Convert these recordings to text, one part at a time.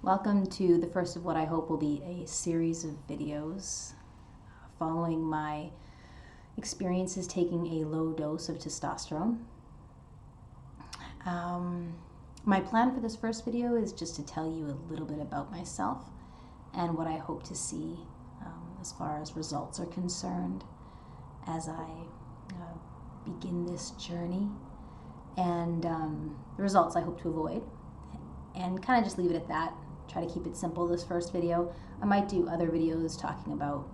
Welcome to the first of what I hope will be a series of videos following my experiences taking a low dose of testosterone. My plan for this first video is just to tell you a little bit about myself and what I hope to see as far as results are concerned as I begin this journey, and the results I hope to avoid, and kind of just leave it at that. Try to keep it simple this first video. I might do other videos talking about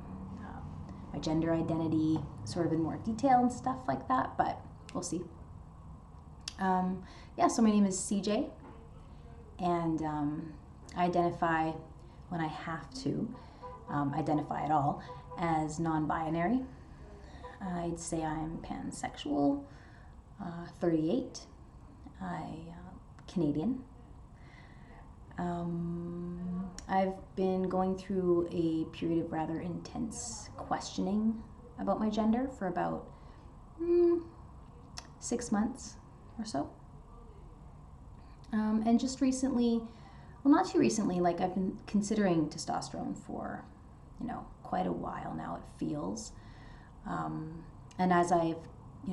my gender identity sort of in more detail and stuff like that, but we'll see. Yeah, so my name is CJ, and I identify, when I have to identify at all, as non-binary. I'd say I'm pansexual, 38, Canadian. I've been going through a period of rather intense questioning about my gender for about 6 months or so. And just recently, well, not too recently, like I've been considering testosterone for, quite a while now, it feels. And as I've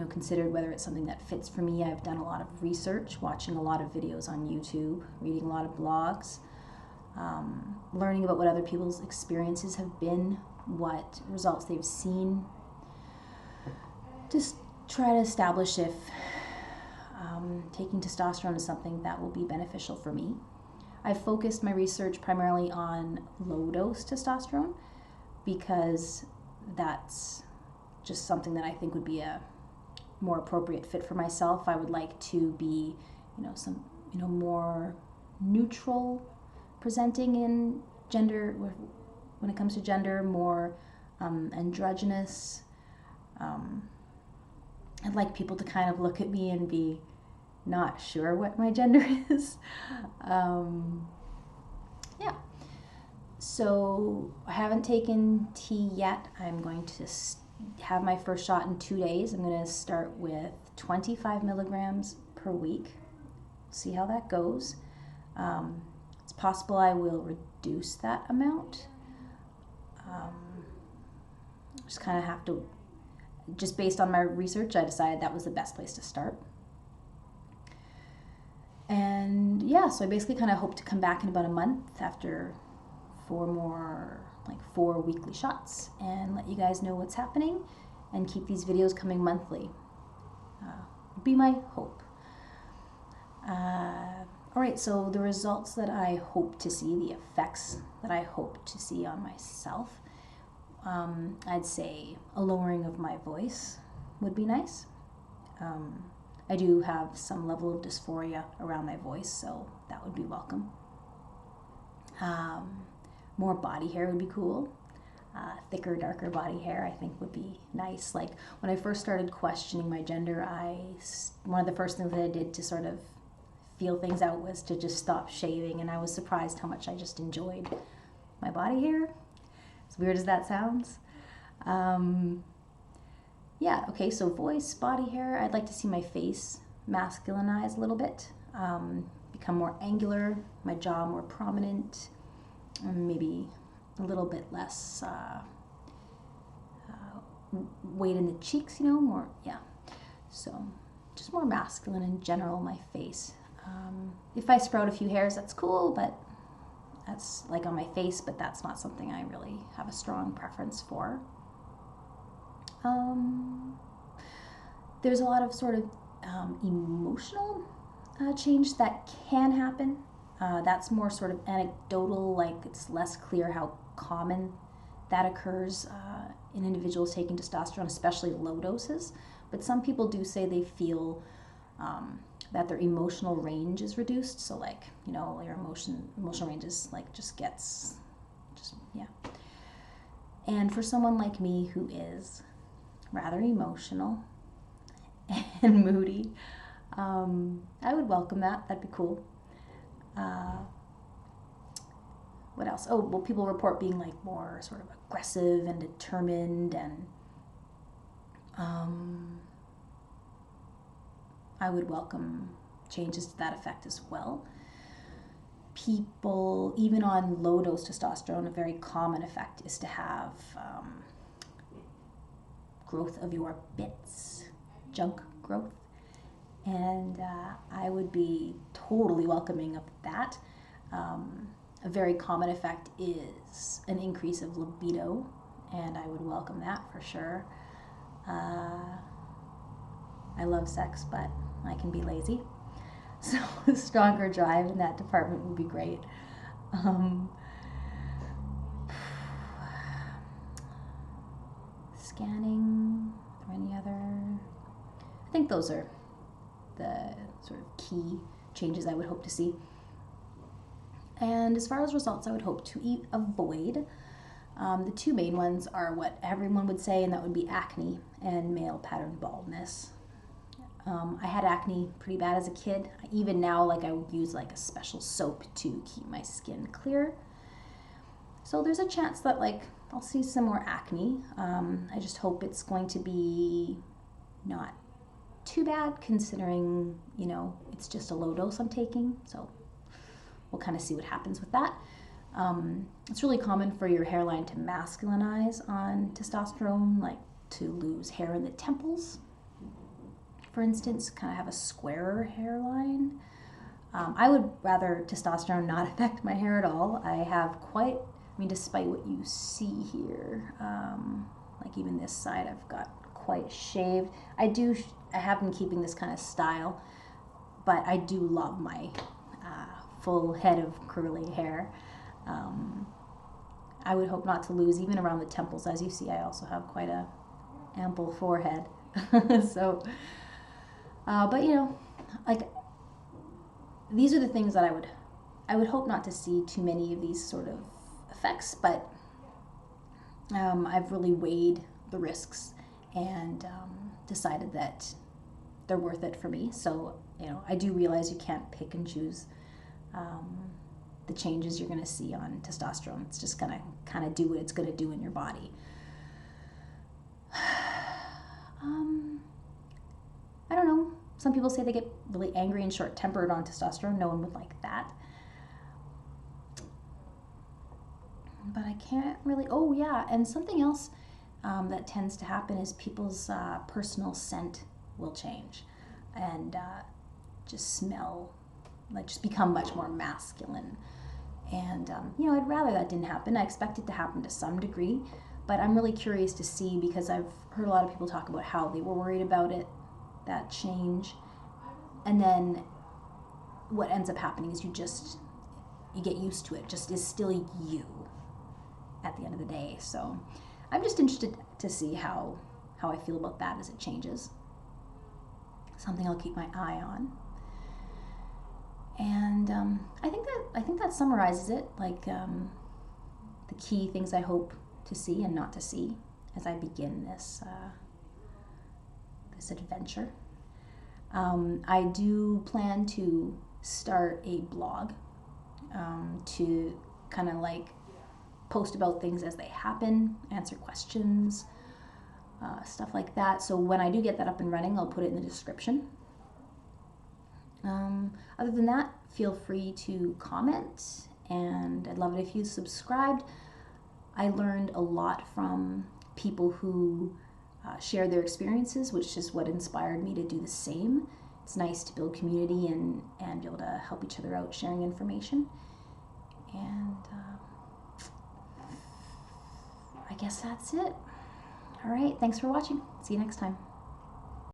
considered whether it's something that fits for me, I've done a lot of research, watching a lot of videos on YouTube, reading a lot of blogs, learning about what other people's experiences have been, what results they've seen, just try to establish if taking testosterone is something that will be beneficial for me. I've focused my research primarily on low-dose testosterone because that's just something that I think would be a more appropriate fit for myself. I would like to be, more neutral presenting in gender, when it comes to gender, more androgynous. I'd like people to kind of look at me and be not sure what my gender is. Yeah. So I haven't taken T yet. I'm going to have my first shot in 2 days. I'm going to start with 25 milligrams per week. See how that goes. It's possible I will reduce that amount. Just kind of have to, just based on my research, I decided that was the best place to start. And yeah, so I basically kind of hope to come back in about a month after 4 weekly shots and let you guys know what's happening and keep these videos coming monthly. Would be my hope. All right, so the results that I hope to see, the effects that I hope to see on myself, I'd say a lowering of my voice would be nice. I do have some level of dysphoria around my voice, so that would be welcome. More body hair would be cool. Thicker, darker body hair I think would be nice. Like when I first started questioning my gender, one of the first things that I did to sort of feel things out was to just stop shaving, and I was surprised how much I just enjoyed my body hair. As weird as that sounds. Yeah, okay, so voice, body hair. I'd like to see my face masculinize a little bit, become more angular, my jaw more prominent, maybe a little bit less weight in the cheeks, more, yeah. So just more masculine in general, my face. If I sprout a few hairs, that's cool, but that's like on my face, but that's not something I really have a strong preference for. There's a lot of sort of emotional change that can happen. That's more sort of anecdotal, like it's less clear how common that occurs in individuals taking testosterone, especially low doses. But some people do say they feel that their emotional range is reduced. So like, your emotional range is like yeah. And for someone like me who is rather emotional and moody, I would welcome that. That'd be cool. What else? Oh, well, people report being like more sort of aggressive and determined, and I would welcome changes to that effect as well. people, even on low dose testosterone, a very common effect is to have growth of your bits, junk growth. And I would be totally welcoming of that. A very common effect is an increase of libido, and I would welcome that for sure. I love sex, but I can be lazy. So a stronger drive in that department would be great. Scanning, or any other? I think those are the sort of key changes I would hope to see. And as far as results I would hope to avoid, the two main ones are what everyone would say, and that would be acne and male pattern baldness. I had acne pretty bad as a kid. Even now, like, I would use like a special soap to keep my skin clear. So there's a chance that like I'll see some more acne. I just hope it's going to be not too bad, considering, you know, it's just a low dose I'm taking. So we'll kind of see what happens with that. It's really common for your hairline to masculinize on testosterone, like to lose hair in the temples, for instance, kind of have a squarer hairline. I would rather testosterone not affect my hair at all. I have quite, I mean, despite what you see here, like even this side I've got quite shaved. I have been keeping this kind of style, but I do love my full head of curly hair. I would hope not to lose even around the temples. As you see, I also have quite a ample forehead. So, but you know, like, these are the things that I would hope not to see too many of these sort of effects, but I've really weighed the risks and decided that they're worth it for me. So, you know, I do realize you can't pick and choose the changes you're going to see on testosterone. It's just going to kind of do what it's going to do in your body. I don't know. Some people say they get really angry and short-tempered on testosterone. No one would like that. But I can't really... Oh, yeah, and something else that tends to happen is people's personal scent will change and just smell, like, just become much more masculine. And, you know, I'd rather that didn't happen. I expect it to happen to some degree, but I'm really curious to see, because I've heard a lot of people talk about how they were worried about it, that change. And then what ends up happening is you get used to it. Just is still you at the end of the day. So I'm just interested to see how I feel about that as it changes. Something I'll keep my eye on. And I think that summarizes it, like the key things I hope to see and not to see as I begin this this adventure. I do plan to start a blog to kind of like post about things as they happen, answer questions, stuff like that. So when I do get that up and running, I'll put it in the description. Other than that, feel free to comment, and I'd love it if you subscribed. I learned a lot from people who share their experiences, which is what inspired me to do the same. It's nice to build community and be able to help each other out sharing information. And I guess that's it. All right, thanks for watching. See you next time.